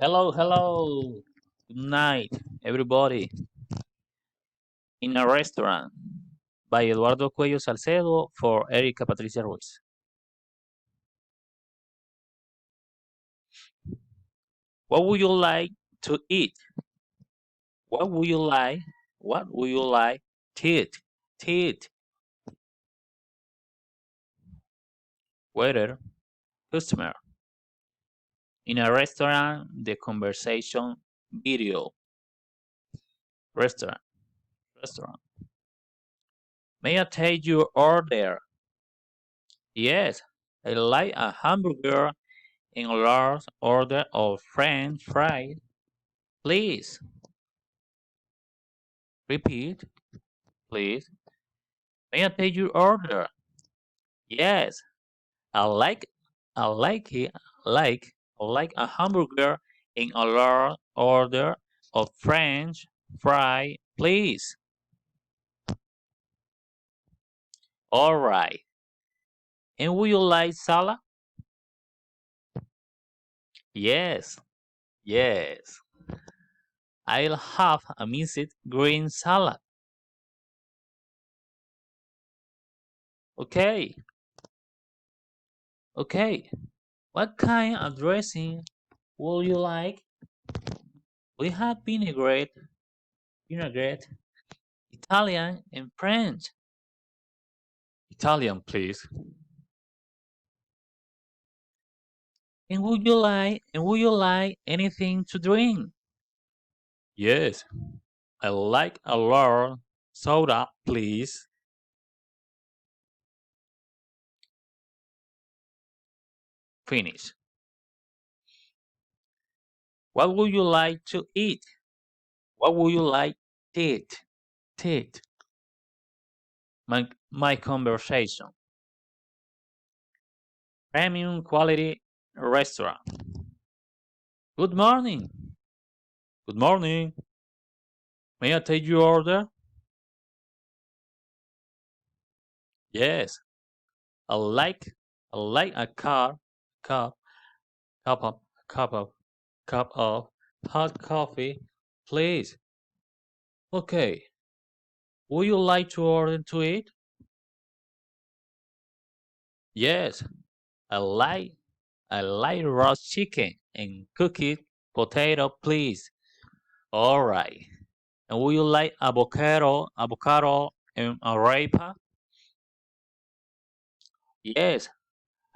Hello, hello. Good night, everybody. In a restaurant by Eduardo Cuello Salcedo for Erika Patricia Ruiz. What would you like to eat? What would you like? What would you like to eat? To eat. Waiter, customer. In a restaurant, the conversation video. Restaurant, restaurant. May I take your order? Yes, I like a hamburger and a large order of French fries, please. Repeat, please. May I take your order? Yes, I like, I like it, I like a hamburger and a large order of French fries, please. All right. And would you like salad? Yes, yes. I'll have a mixed green salad. Okay, okay. What kind of dressing would you like? We have vinaigrette, Italian, and French. Italian, please. And would you like anything to drink? Yes, I like a large soda, please. Finish. What would you like to eat? What would you like to eat? To eat. My conversation. Premium quality restaurant. Good morning. Good morning. May I take your order? Yes. I like I like a cup cup of cup of cup of hot coffee, please. Okay. Would you like to order to eat? Yes. I like I like roast chicken and cooked potato, please. All right. And would you like avocado and arepa? Yes.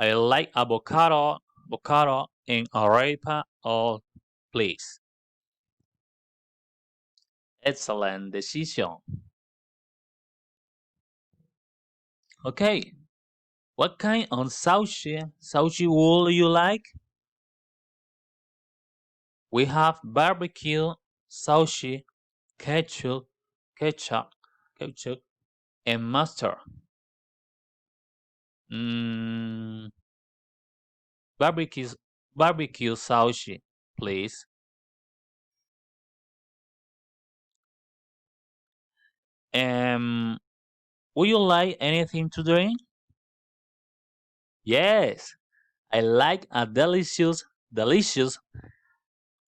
I like avocado and arepa, all please. Excellent decision. Okay. What kind of sushi would you like? We have barbecue, sushi, ketchup, ketchup, ketchup, and mustard. Mm, barbecue, barbecue sushi, please. Um, would you like anything to drink? Yes, I like a delicious.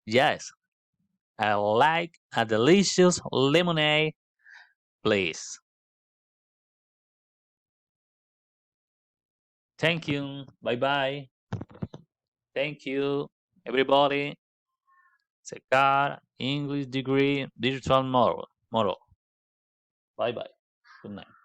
Yes, I like a delicious lemonade, please. Thank you. Bye bye. Thank you, everybody. Secar, English degree, digital model. Bye bye. Good night.